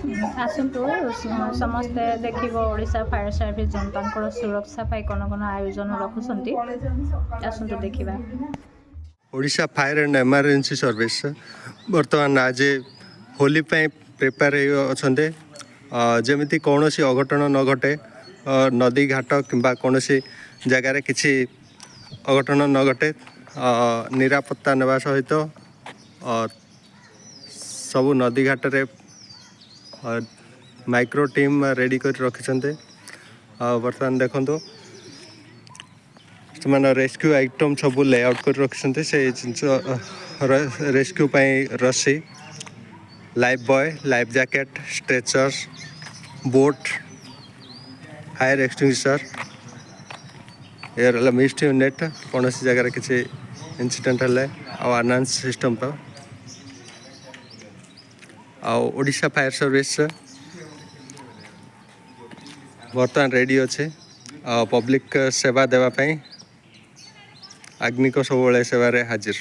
ଆସନ୍ତୁ ସମସ୍ତେ ଦେଖିବ ଓଡ଼ିଶା ଫାୟାର ସର୍ଭିସ୍ ଯେନ୍ ତାଙ୍କର ସୁରକ୍ଷା ପାଇଁ କ'ଣ ଆୟୋଜନ ରଖୁଛନ୍ତି ଆସନ୍ତୁ ଦେଖିବା। Odisha fire and emergency service बर्तमान आज होली प्रिपेयर होते जमी कौन अघटन न घटे नदी घाट किंबा कौन जगार किसी अघटन न घटे निरापत्ता नेवा सहित सबू नदी घाट रे माइक्रो टीम रेडी कर रखिंट बर्तमान देखो से रेस्क्यू आइटम सब लेआउट कर रखिंट से जिनस रेस्क्यू रस्सी life boy life jacket stretcher boat fire extinguisher air mist unit कौन जगार किसी इंसिडेंट है अनाउंस सिस्टम पर ओडिशा फायर सर्विस बर्तमान रेडी अच्छे पब्लिक सेवा देवाई आग्निक सब सेवार हाजिर।